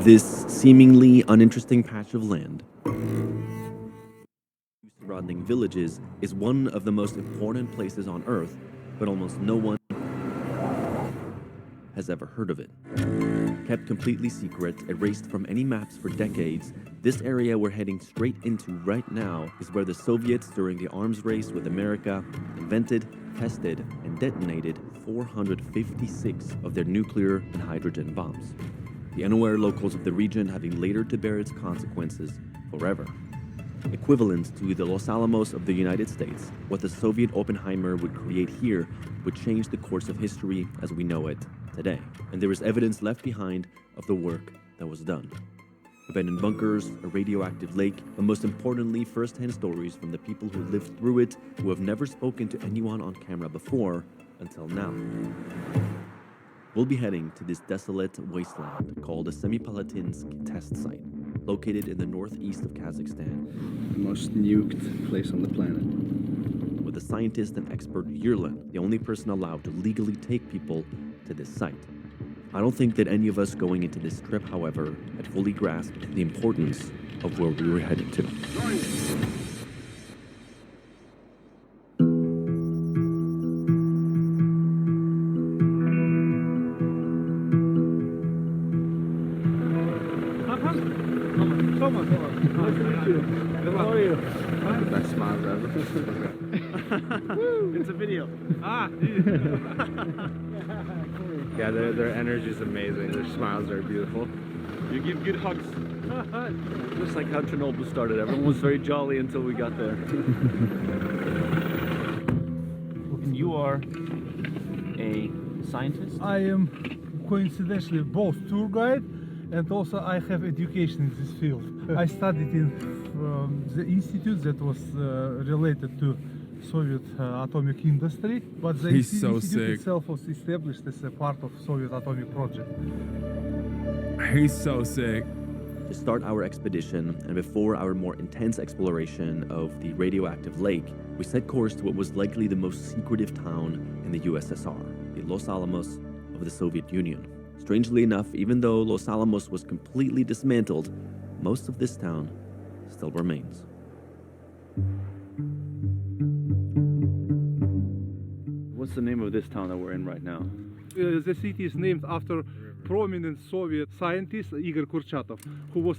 This seemingly uninteresting patch of land, surrounding villages, is one of the most important places on Earth, but almost no one has ever heard of it. Kept completely secret, erased from any maps for decades, this area we're heading straight into right now is where the Soviets, during the arms race with America, invented, tested, and detonated 456 of their nuclear and hydrogen bombs. The unaware locals of the region having later to bear its consequences forever. Equivalent to the Los Alamos of the United States, what the Soviet Oppenheimer would create here would change the course of history as we know it today. And there is evidence left behind of the work that was done. Abandoned bunkers, a radioactive lake, but most importantly, first-hand stories from the people who lived through it, who have never spoken to anyone on camera before until now. We'll be heading to this desolate wasteland called the Semipalatinsk test site, located in the northeast of Kazakhstan. The most nuked place on the planet. With the scientist and expert Yerlan, the only person allowed to legally take people to this site. I don't think that any of us going into this trip, however, had fully grasped the importance of where we were heading to. How are you? The best smiles ever. It's a video. Yeah, their energy is amazing. Their smiles are beautiful. You give good hugs. Just like how Chernobyl started. Everyone was very jolly until we got there. And you are a scientist? I am coincidentally both tour guide and also I have education in this field. I studied in the institute that was related to Soviet atomic industry, but the institute itself was established as a part of Soviet atomic project. He's so sick. To start our expedition, and before our more intense exploration of the radioactive lake, we set course to what was likely the most secretive town in the USSR, the Los Alamos of the Soviet Union. Strangely enough, even though Los Alamos was completely dismantled, most of this town still remains. What's the name of this town that we're in right now? The city is named after prominent Soviet scientist Igor Kurchatov, who was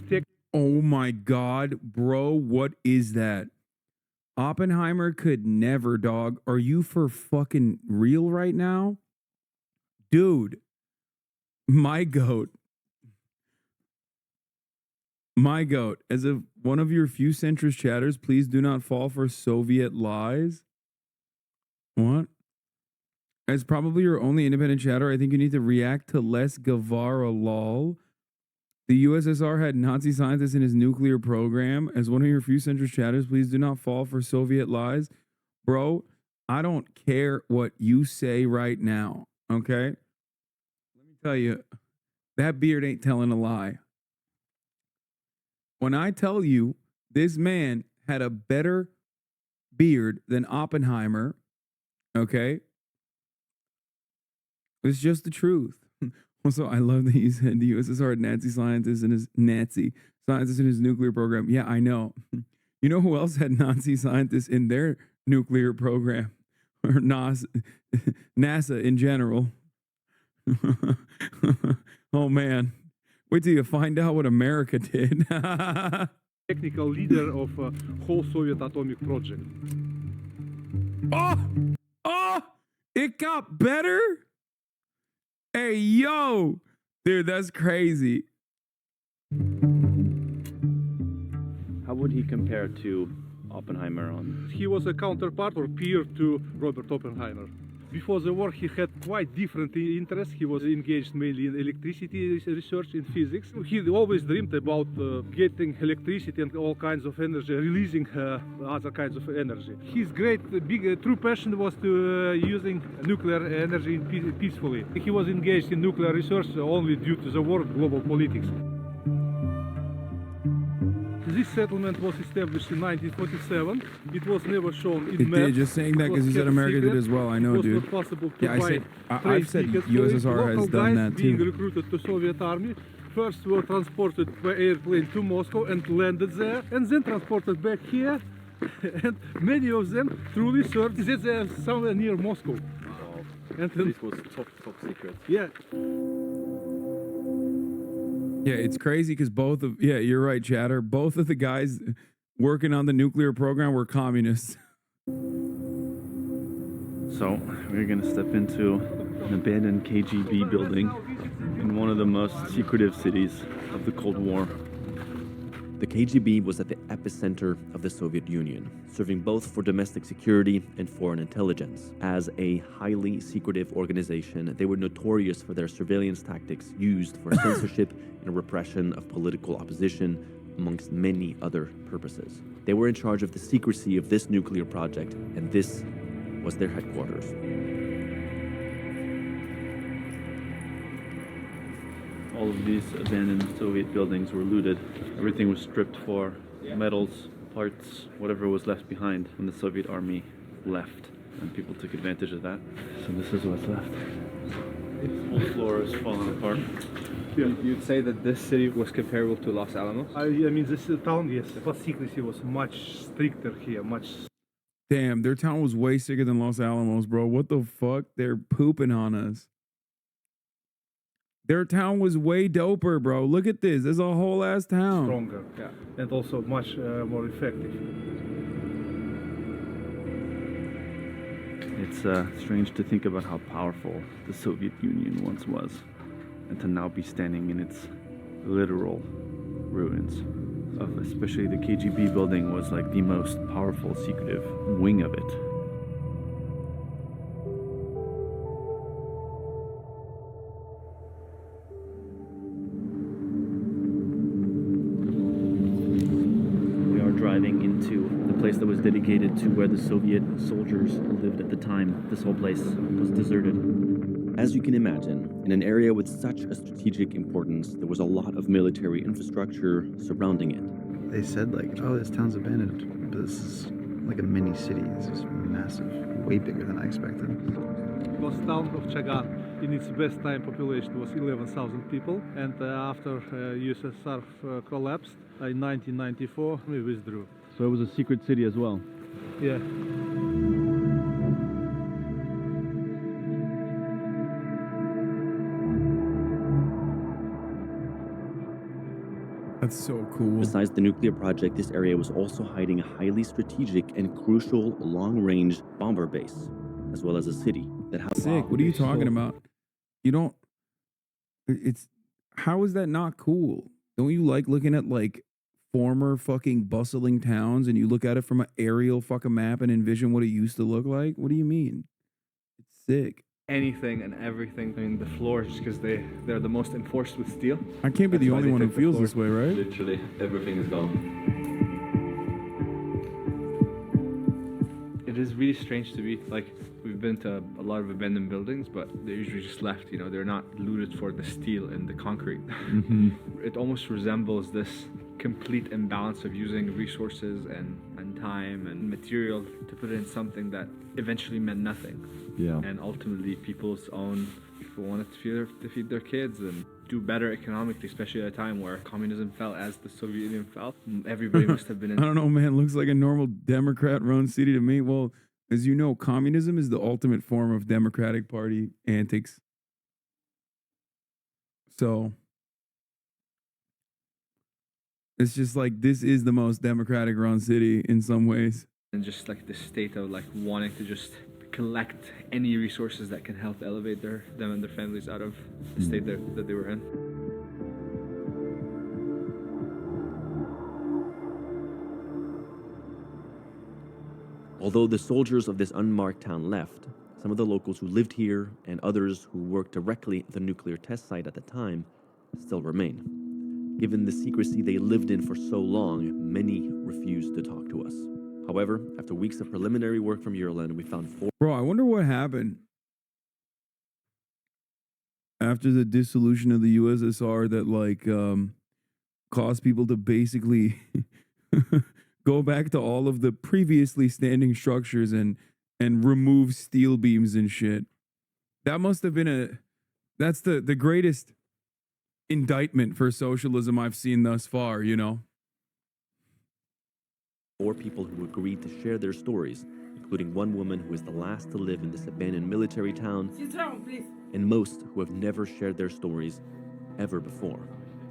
Oh my God, bro, what is that? Oppenheimer could never, dog. Are you for fucking real right now? Dude, my goat, as one of your few centrist chatters, please do not fall for Soviet lies. What? As probably your only independent chatter, I think you need to react to Les Guevara lol. The USSR had Nazi scientists in his nuclear program. As one of your few centrist chatters, please do not fall for Soviet lies. Bro, I don't care what you say right now, okay? Let me tell you, that beard ain't telling a lie. When I tell you this man had a better beard than Oppenheimer, okay? It's just the truth. Also, I love that you said the USSR had Nazi scientists in his nuclear program. Yeah, I know. You know who else had Nazi scientists in their nuclear program? Or NASA in general. Oh man. Wait till you find out what America did. technical leader of whole Soviet atomic project. Oh, it got better? Hey, yo, dude, that's crazy. How would he compare to Oppenheimer on? He was a counterpart or peer to Robert Oppenheimer. Before the war, he had quite different interests. He was engaged mainly in electricity research, in physics. He always dreamed about getting electricity and all kinds of energy, releasing other kinds of energy. His great, big, true passion was to using nuclear energy peacefully. He was engaged in nuclear research only due to the war, global politics. This settlement was established in 1947. It was never shown in maps. Just saying that because you said America did as well. I know, dude. Not possible to Yeah, I've said USSR has done that too. Being recruited to Soviet army First were transported by airplane to Moscow and landed there, and then transported back here. And many of them through research that they are somewhere near Moscow. Wow. And This was top secret. yeah, Yeah, it's crazy because yeah, you're right, Chatter. Both of the guys working on the nuclear program were communists. So we're gonna step into an abandoned KGB building in one of the most secretive cities of the Cold War. The KGB was at the epicenter of the Soviet Union, serving both for domestic security and foreign intelligence. As a highly secretive organization, they were notorious for their surveillance tactics used for censorship and repression of political opposition, amongst many other purposes. They were in charge of the secrecy of this nuclear project, and this was their headquarters. All of these abandoned Soviet buildings were looted. Everything was stripped for metals, parts, whatever was left behind when the Soviet army left. And people took advantage of that. So this is what's left. The whole floor is falling apart. You'd say that this city was comparable to Los Alamos? I mean this town, yes, but secrecy was much stricter here, much. Damn, their town was way sicker than Los Alamos, bro. What the fuck? They're pooping on us. Their town was way doper, bro. Look at this. There's a whole ass town. Stronger, yeah, and also much more effective. It's strange to think about how powerful the Soviet Union once was, and to now be standing in its literal ruins. Of especially the KGB building was like the most powerful, secretive wing of it. We are driving into the place that was dedicated to where the Soviet soldiers lived at the time. This whole place was deserted. As you can imagine, in an area with such a strategic importance, there was a lot of military infrastructure surrounding it. They said like, oh, this town's abandoned, but this is like a mini city. This is massive, way bigger than I expected. It was town of Chagan. In its best time, population was 11,000 people, and after USSR collapsed in 1994, we withdrew. So it was a secret city as well. Yeah. That's so cool. Besides the nuclear project, this area was also hiding a highly strategic and crucial long-range bomber base, as well as a city that housed. Sick. What are you talking about? You don't. It's how is that not cool? Don't you like looking at like former fucking bustling towns and you look at it from an aerial fucking map and envision what it used to look like? What do you mean? It's sick. Anything and everything. I mean, the floors, just because they're the most enforced with steel. I can't be That's the why only they one who took the feels floor. this way, right? Literally everything is gone. It is really strange to be like, we've been to a lot of abandoned buildings, but they're usually just left, you know, they're not looted for the steel and the concrete. It almost resembles this complete imbalance of using resources and time and material to put it in something that eventually meant nothing. Yeah. And ultimately people wanted to feed their kids and do better economically, especially at a time where communism fell as the Soviet Union fell. Everybody must have been in. I don't know, man. Looks like a normal Democrat-run city to me. Well, as you know, communism is the ultimate form of Democratic Party antics. So it's just like this is the most Democratic-run city in some ways. And just like the state of like wanting to just collect any resources that can help elevate them and their families out of the state that they were in. Although the soldiers of this unmarked town left, some of the locals who lived here and others who worked directly at the nuclear test site at the time still remain. Given the secrecy they lived in for so long, many refused to talk to us. However, after weeks of preliminary work from Ireland, we found 4. Bro, I wonder what happened after the dissolution of the USSR that like caused people to basically go back to all of the previously standing structures and remove steel beams and shit. That must have been that's the greatest indictment for socialism I've seen thus far, you know? 4 people who agreed to share their stories, including one woman who is the last to live in this abandoned military town, and most who have never shared their stories ever before.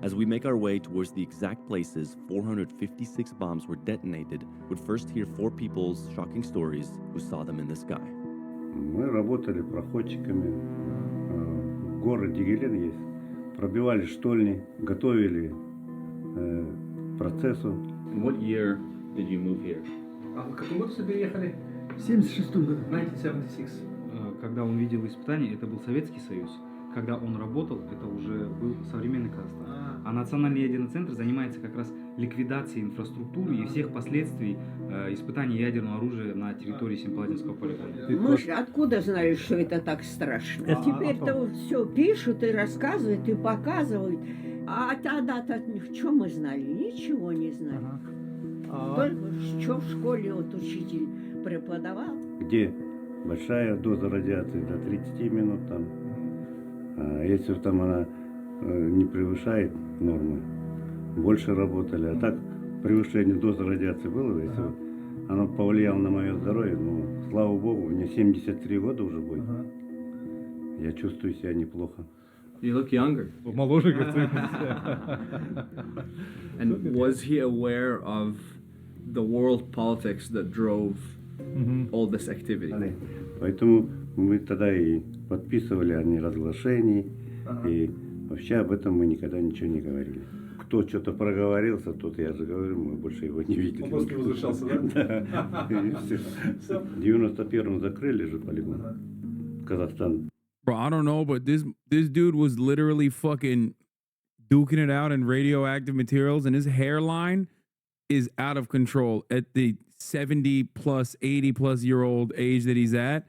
As we make our way towards the exact places 456 bombs were detonated, we'd first hear 4 people's shocking stories who saw them in the sky. Мы работали проходчиками. В городе Елен есть. Пробивали штольни, готовили процессу. What year did you move here? А в каком году вы переехали? В 76-м году. 1976. Когда он видел испытания, это был Советский Союз. Когда он работал, это уже был современный Казахстан. А Национальный ядерный центр занимается как раз ликвидацией инфраструктуры и всех последствий испытаний ядерного оружия на территории Семипалатинского полигона. Мы же откуда знали, что это так страшно? Теперь-то все пишут и рассказывают, и показывают. А тогда-то что мы знали? Ничего не знали. Только что в школе вот учитель преподавал. Где большая доза радиации до 30 минут там. А если там она не превышает нормы, больше работали. А так превышение дозы радиации было, если оно повлияло на мое здоровье, ну, слава богу, мне 73 года уже будет. Я чувствую себя неплохо. You look younger. Моложе, говорит. And was he aware of the world politics that drove all this activity? Поэтому мы тогда и подписывали о неразглашении, и вообще об этом мы никогда ничего не говорили. Кто что-то проговорился, тот, я же говорю, мы больше его не видели. Он просто возвращался, да? Да. И все. В 91-м закрыли же полигон. Казахстан. Bro, I don't know, but this dude was literally fucking duking it out in radioactive materials, and his hairline is out of control at the 70 plus, 80 plus year old age that he's at.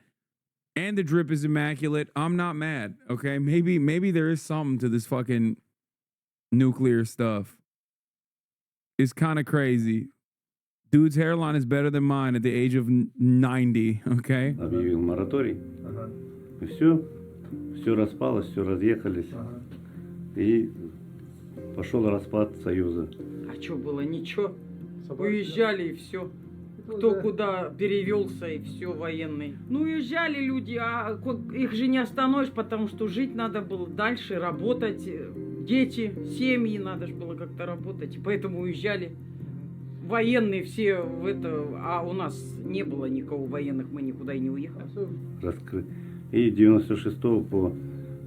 And the drip is immaculate. I'm not mad, okay? Maybe there is something to this fucking nuclear stuff. It's kind of crazy. Dude's hairline is better than mine at the age of 90, okay? Объявил мораторий. И все распалось, все разъехались. И пошел распад Союза. А что было? Ничего. Уезжали и все. Кто куда перевелся и все, военные. Ну, уезжали люди, а их же не остановишь, потому что жить надо было дальше, работать. Дети, семьи, надо же было как-то работать. И поэтому уезжали. Военные все в это... А у нас не было никого военных, мы никуда и не уехали. И 96 по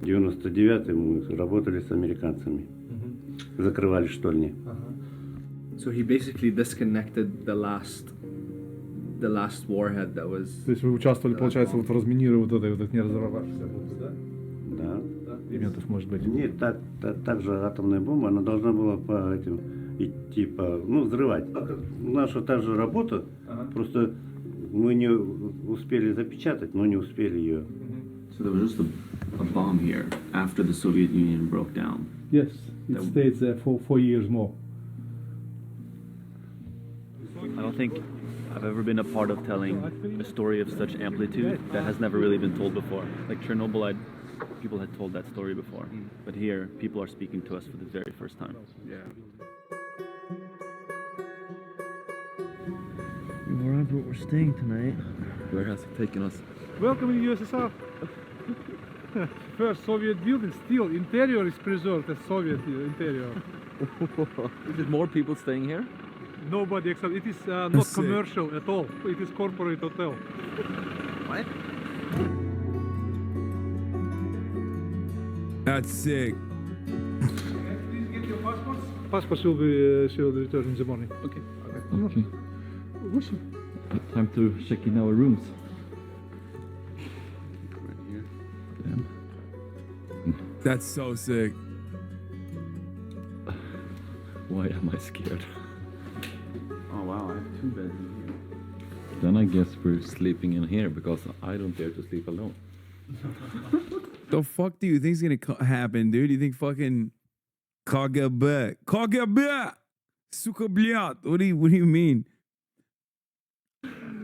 99 мы работали с американцами. Закрывали штольни. So he basically disconnected the last warhead that was... То есть вы участвовали, получается, вот в разминировании вот этой не разорвавшейся бомбы, да? Да. Элементов может быть. Нет, так же атомная бомба, она должна была по этим идти взрывать. Наша та же работа, просто мы не успели запечатать, но не успели ее. So there was just a bomb here after the Soviet Union broke down. Yes, it stayed there for 4 years more. I don't think I've ever been a part of telling a story of such amplitude that has never really been told before. Like Chernobyl, people had told that story before, but here people are speaking to us for the very first time. Yeah. Wherever we're staying tonight. Where has it taken us? Welcome in USSR. First Soviet building, still interior is preserved as Soviet interior. Is it more people staying here? Nobody except it is not That's sick. commercial at all. It is corporate hotel. What? That's sick. Please get your passports. Passports will be returned in the morning. Okay. Okay. Time to check in our rooms. That's so sick. Why am I scared? Oh wow, I have 2 beds in here. Then I guess we're sleeping in here because I don't dare to sleep alone. The fuck do you think's gonna happen, dude? You think fucking KGB, Suka blyat? What do you mean?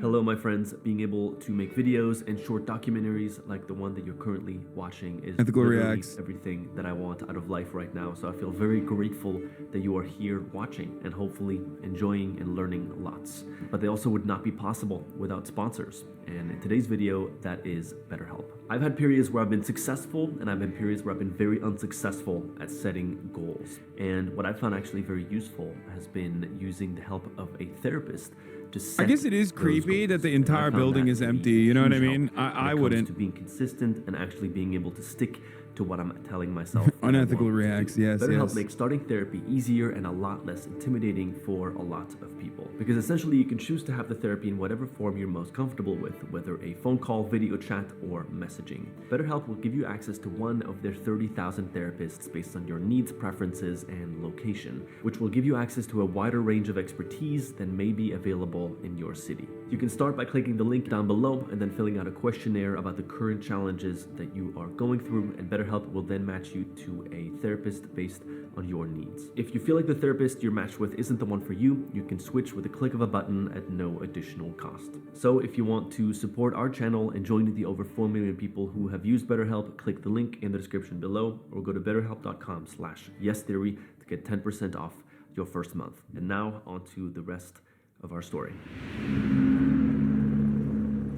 Hello, my friends. Being able to make videos and short documentaries like the one that you're currently watching is Ethical literally Reacts. everything that I want out of life right now. So I feel very grateful that you are here watching and hopefully enjoying and learning lots. But they also would not be possible without sponsors. And in today's video, that is BetterHelp. I've had periods where I've been successful and I've had periods where I've been very unsuccessful at setting goals. And what I found actually very useful has been using the help of a therapist to set I guess it is those creepy goals. that the And I entire found building that is to be empty. You know what I huge mean? help when I it comes wouldn't. to being consistent and actually being able to stick to what I'm telling myself. that I Unethical want to do. reacts, yes, BetterHelp yes. makes starting therapy easier and a lot less intimidating for a lot of people. Because essentially you can choose to have the therapy in whatever form you're most comfortable with, whether a phone call, video chat, or messaging. BetterHelp will give you access to one of their 30,000 therapists based on your needs, preferences, and location, which will give you access to a wider range of expertise than may be available in your city. You can start by clicking the link down below and then filling out a questionnaire about the current challenges that you are going through, and BetterHelp will then match you to a therapist based on your needs. If you feel like the therapist you're matched with isn't the one for you, you can switch with a click of a button at no additional cost. So if you want to support our channel and join the over 4 million people who have used BetterHelp, click the link in the description below or go to betterhelp.com/yestheory to get 10% off your first month. And now on to the rest of our story.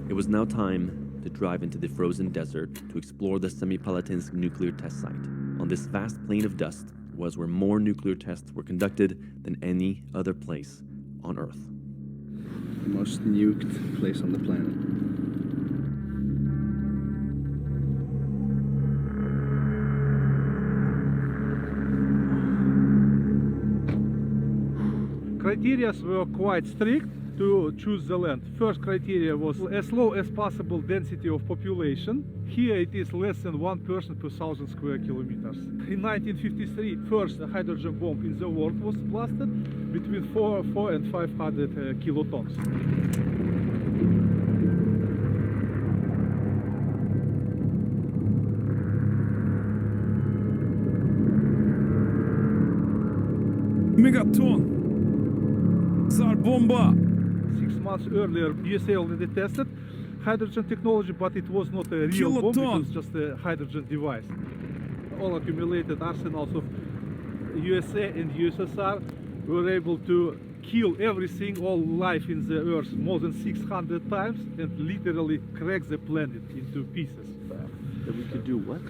It was now time to drive into the frozen desert to explore the Semipalatinsk nuclear test site. On this vast plain of dust was where more nuclear tests were conducted than any other place on Earth. The most nuked place on the planet. Criteria were quite strict to choose the land. First criteria was as low as possible density of population. Here it is less than 1 person per 1,000 square kilometers. In 1953, first hydrogen bomb in the world was blasted between 4 and 500 kilotons. Megaton! Tsar bomba! 6 months earlier, USA already tested hydrogen technology, but it was not a real bomb, it was just a hydrogen device. All accumulated arsenals of USA and USSR were able to kill everything, all life in the Earth more than 600 times and literally crack the planet into pieces. That we could do what?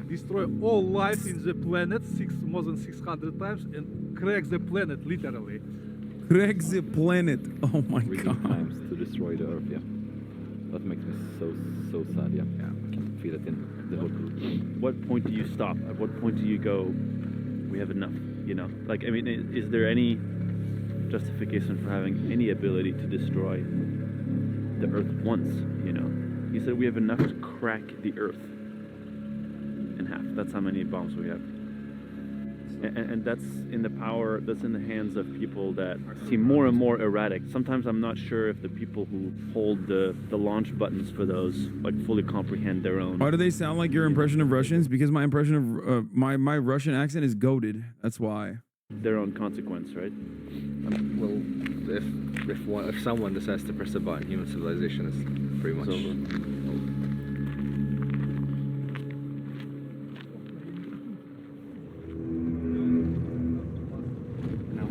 Destroy all life in the planet more than 600 times and crack the planet literally. Crack the planet. Oh my god. Times to destroy the Earth, yeah. That makes me so sad, yeah. Yeah, I can feel it in the whole group. What point do you stop? At what point do you go, we have enough, you know? Like, I mean, is there any justification for having any ability to destroy the Earth once, you know? He said we have enough to crack the Earth in half. That's how many bombs we have. And that's in the power, that's in the hands of people that seem more and more erratic. Sometimes I'm not sure if the people who hold the launch buttons for those like fully comprehend their own. Why do they sound like your impression of Russians? Because my impression of my Russian accent is goated. That's why. Their own consequence, right? Well, if someone decides to press a button, human civilization is pretty much over.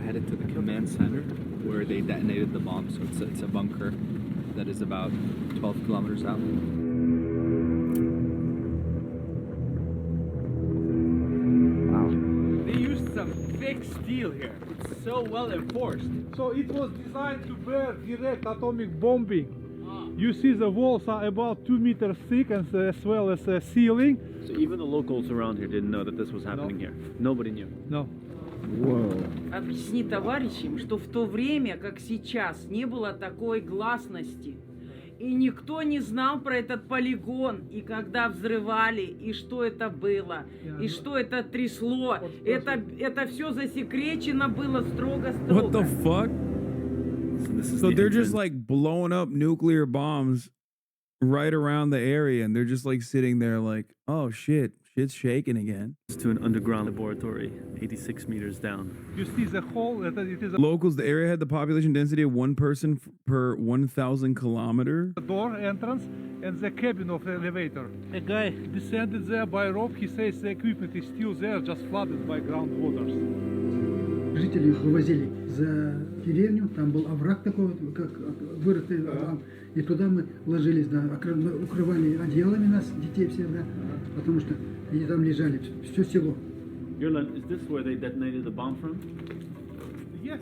Headed to the command center where they detonated the bomb. So it's a bunker that is about 12 kilometers out. Wow. They used some thick steel here. It's so well enforced. So it was designed to bear direct atomic bombing. You see the walls are about 2 meters thick and as well as the ceiling. So even the locals around here didn't know that this was happening here. Nobody knew. No. Объясни товарищам, что в то время, как сейчас, не было такой гласности. И никто не знал про этот полигон, и когда взрывали, и что это было, и что это трясло. Это все засекречено было строго-строго. What the fuck? So they're just like blowing up nuclear bombs right around the area, and they're just like sitting there like, oh shit, shit's shaking again. To an underground laboratory, 86 meters down. You see the hole, it is a Locals, the area had the population density of 1 person per 1,000 kilometer. door entrance and the cabin of the elevator. A guy descended there by rope. He says the equipment is still there, just flooded by groundwaters. Жители вывозили за деревню, там был овраг такой, как вырытый овраг, и туда мы ложились, да, укрывали одеялами нас, детей всех, да, потому что они там лежали, все село. Yurlan, is this where they detonated the bomb from? Yes.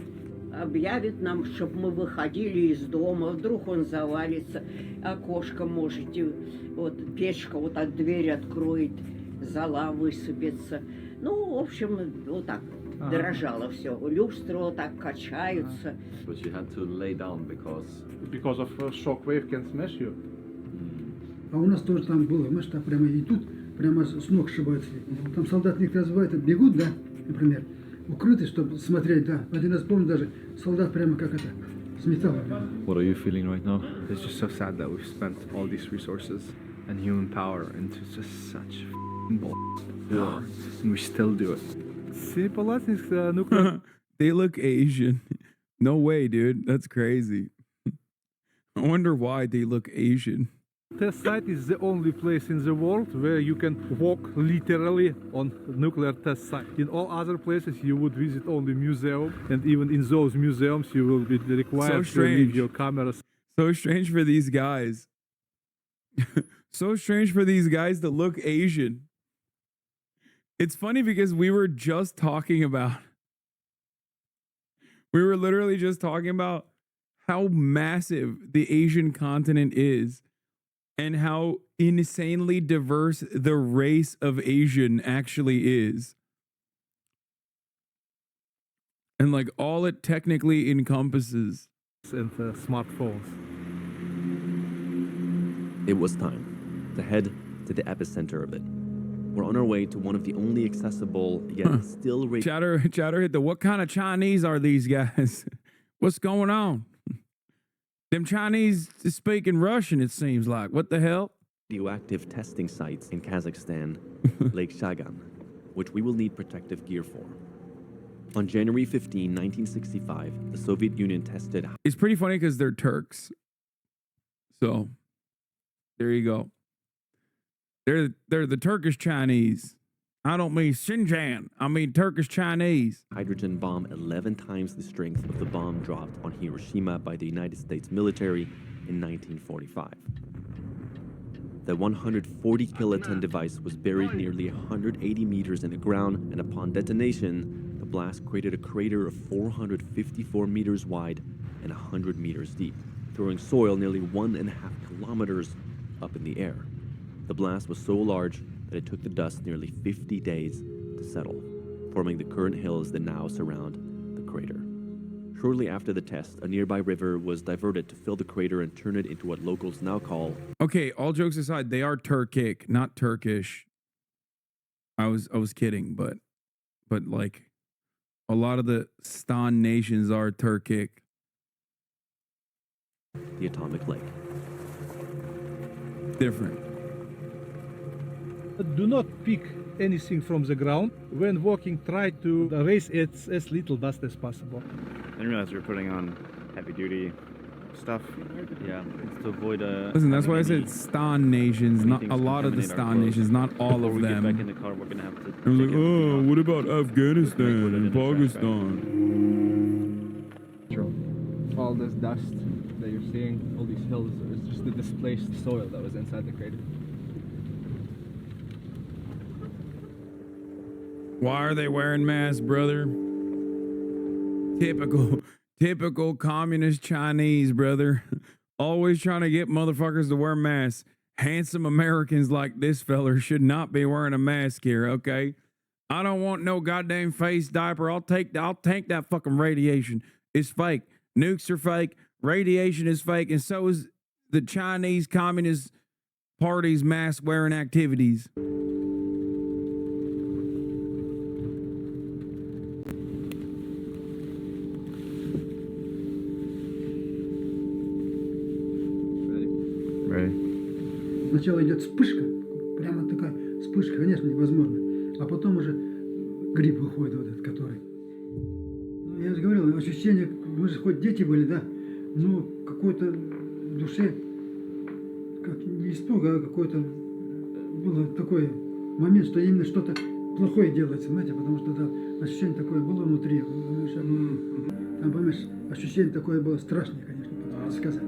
Объявит нам, чтобы мы выходили из дома, вдруг он завалится, окошко можете, вот печка, вот от двери откроет, зола высыпется. Ну, в общем, вот так. Дрожало все. Люстры вот так качаются. But you had to lay down Because of shock wave can smash you. А у нас тоже там было, мы что прямо идут, прямо с ног сшибаются. Там солдат некоторые разбивают, бегут, да, например, укрыты, чтобы смотреть, да. Один раз помню даже, солдат прямо как это, с металлом. What are you feeling right now? It's just so sad that we've spent all these resources and human power into just such bull. Yeah. And we still do it. They look Asian. No way, dude. That's crazy. I wonder why they look Asian. Test site is the only place in the world where you can walk literally on nuclear test site. In all other places, you would visit only museum, and even in those museums, you will be required to leave your cameras. So strange for these guys. So strange for these guys that look Asian. It's funny because we were literally just talking about how massive the Asian continent is and how insanely diverse the race of Asian actually is. And like all it technically encompasses. And smartphones. It was time to head to the epicenter of it. We're on our way to one of the only accessible yet still Chatter hit the what kind of Chinese are these guys? What's going on? Them Chinese speaking Russian, it seems like. What the hell? radioactive testing sites in Kazakhstan, Lake Shagan, which we will need protective gear for. On January 15, 1965, the Soviet Union tested. It's pretty funny because they're Turks. So, there you go. They're the Turkish Chinese. I don't mean Xinjiang. I mean Turkish Chinese. Hydrogen bomb 11 times the strength of the bomb dropped on Hiroshima by the United States military in 1945. The 140 kiloton device was buried nearly 180 meters in the ground, and upon detonation, the blast created a crater of 454 meters wide and 100 meters deep, throwing soil nearly 1.5 kilometers up in the air. The blast was so large that it took the dust nearly 50 days to settle, forming the current hills that now surround the crater. Shortly after the test, a nearby river was diverted to fill the crater and turn it into what locals now call... Okay, all jokes aside, they are Turkic, not Turkish. I was kidding, but like a lot of the Stan nations are Turkic. The atomic lake. Different. Do not pick anything from the ground. When walking, try to raise as little dust as possible. I didn't realize we were putting on heavy duty stuff. Yeah, it's to avoid Listen, that's why I said Stan nations, not a lot of the Stan nations, not all Before of we them. get back in the car, we're gonna have to. I was like, oh, what about Afghanistan and Pakistan? All this dust that you're seeing, all these hills, it's just the displaced soil that was inside the crater. Why are they wearing masks, brother? Typical communist Chinese, brother. Always trying to get motherfuckers to wear masks. Handsome Americans like this feller should not be wearing a mask here, okay? I don't want no goddamn face diaper. I'll take that fucking radiation. It's fake. Nukes are fake. Radiation is fake, and so is the Chinese Communist Party's mask wearing activities. Right. Сначала идет вспышка, прямо такая вспышка, конечно, невозможно. А потом уже гриб выходит вот этот, который. Ну, я же говорил, ощущение, мы же хоть дети были, да, но какой-то в душе, как не испуг, а какой-то было такой момент, что именно что-то плохое делается, знаете, потому что это ощущение такое было внутри. Там, понимаешь, ощущение такое было страшное, конечно, сказать.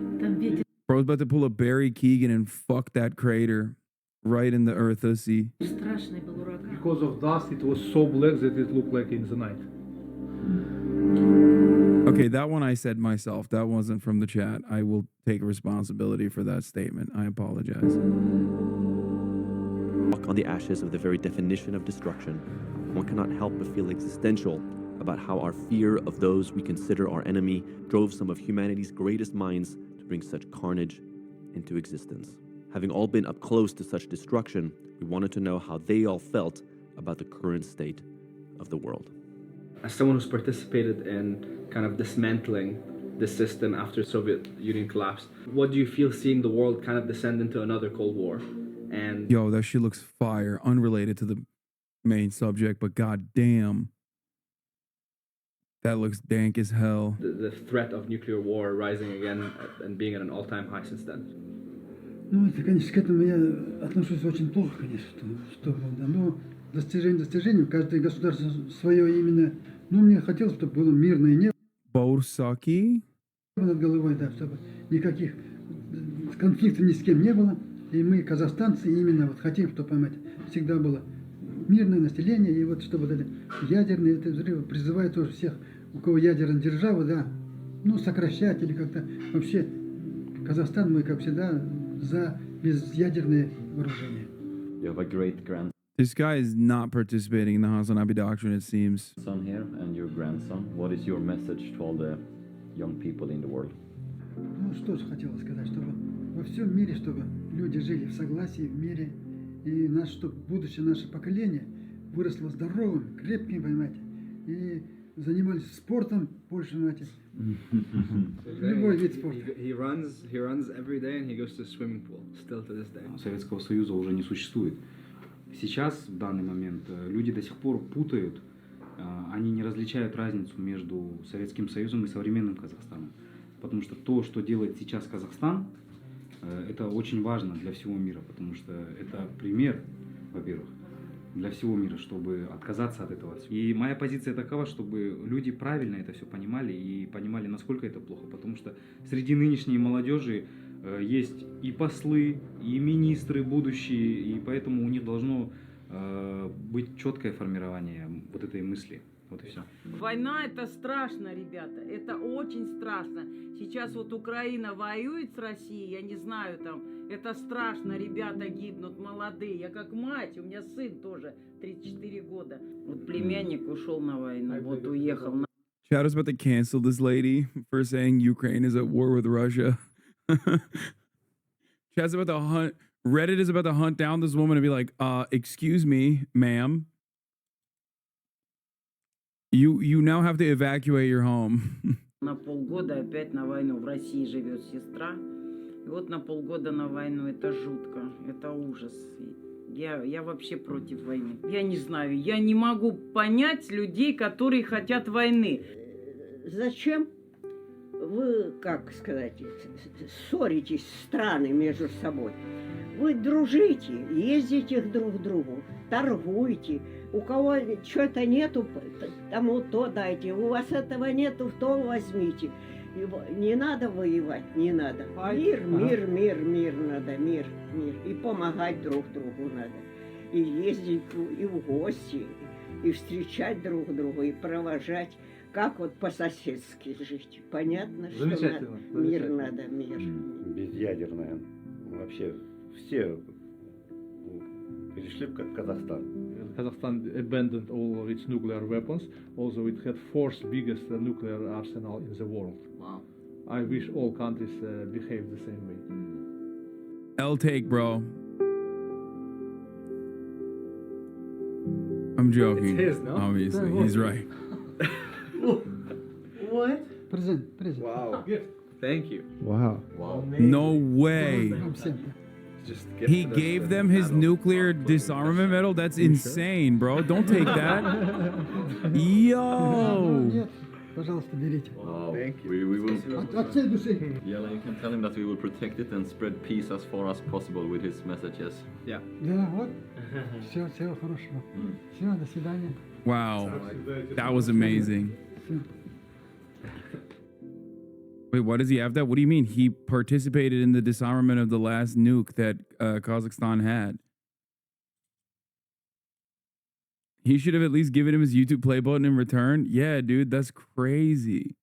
Bro was about to pull a Barry Keegan and fuck that crater right in the Eartha Sea. Страшный был ураган. Because of dust, it was so black that it looked like in the night. Okay, that one I said myself. That wasn't from the chat. I will take responsibility for that statement. I apologize. Walk on the ashes of the very definition of destruction, one cannot help but feel existential about how our fear of those we consider our enemy drove some of humanity's greatest minds to bring such carnage into existence. Having all been up close to such destruction, we wanted to know how they all felt about the current state of the world. As someone who's participated in kind of dismantling the system after Soviet Union collapse, what do you feel seeing the world kind of descend into another Cold War? And Yo, that shit looks fire. Unrelated to the main subject, but goddamn, that looks dank as hell. the threat of nuclear war rising again and being at an all-time high since then. Ну, это, конечно, к этому я отношусь очень плохо, конечно, что да, но достижением, каждое государство свое именно, ну, мне хотелось, чтобы было мирное небо. Борсаки? Над головой, да, чтобы никаких конфликтов ни с кем не было. И мы, казахстанцы, именно вот хотим, чтобы, понимаете, всегда было мирное население, и вот чтобы вот это ядерные взрывы призывают тоже всех, у кого ядерная держава, да, ну, сокращать или как-то вообще Казахстан, мы, как всегда, за безъядерное вооружение. You have a great grandson This guy is not participating in the Hasanabi doctrine, it seems. here and your grandson. What is your message to all the young people in the world? Ну, что же хотела сказать, чтобы во всем мире, чтобы люди жили в согласии, в мире, и чтобы будущее наше поколение выросло здоровым, крепким, понимаете, и занимались спортом больше, понимаете, любой вид спорта. He runs every day and he goes to a swimming pool still to this day. Советского Союза уже не существует. Сейчас, в данный момент, люди до сих пор путают, они не различают разницу между Советским Союзом и современным Казахстаном. Потому что то, что делает сейчас Казахстан, это очень важно для всего мира, потому что это пример, во-первых, для всего мира, чтобы отказаться от этого. И моя позиция такова, чтобы люди правильно это все понимали и понимали, насколько это плохо, потому что среди нынешней молодежи есть и послы, и министры будущие, и поэтому у них должно быть четкое формирование вот этой мысли. Вот и все. Война это страшно, ребята, это очень страшно. Сейчас вот Украина воюет с Россией, я не знаю там, это страшно, ребята гибнут, молодые. Я как мать, у меня сын тоже 34 года. Вот племянник ушел на войну, вот уехал. Chat is about to cancel this lady for saying Ukraine is at war with Russia. Chat's about to hunt. Reddit is about to hunt down this woman and be like, excuse me, ma'am. You now have to evacuate your home. На полгода опять на войну. В России живет сестра. И вот на полгода на войну. Это жутко. Это ужас. Я вообще против войны. Я не знаю. Я не могу понять людей, которые хотят войны. Зачем вы, как сказать, ссоритесь страны между собой? Вы дружите, ездите друг к другу, торгуйте. У кого что-то нету, тому то дайте. У вас этого нету, то возьмите. Не надо воевать, не надо. Мир надо, мир. И помогать друг другу надо. И ездить и в гости, и встречать друг друга, и провожать. Как вот по-соседски жить. Понятно, что мир надо, мир. Безъядерная. Вообще все перешли в Казахстан. Kazakhstan abandoned all of its nuclear weapons. Also, it had fourth biggest nuclear arsenal in the world. Wow. I wish all countries behave the same way. L take, bro. I'm joking. It's his, no? Obviously, he's right. What? Present. Wow. Thank you. Wow. Wow. No way. just He gave them his nuclear disarmament medal? That's insane, bro. Don't take that. Yo. Нет, пожалуйста, берите. Thank you. We will. От всей души. Yeah, you can tell him that we will protect it and spread peace as far as possible with his messages. Yeah. Да, вот. Всего хорошего. Все, до свидания. Wow. That was amazing. Всё. Wait, why does he have that? What do you mean? He participated in the disarmament of the last nuke that Kazakhstan had. He should have at least given him his YouTube play button in return. Yeah, dude, that's crazy.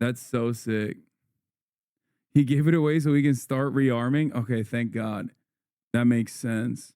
That's so sick. He gave it away so he can start rearming? Okay, thank God. That makes sense.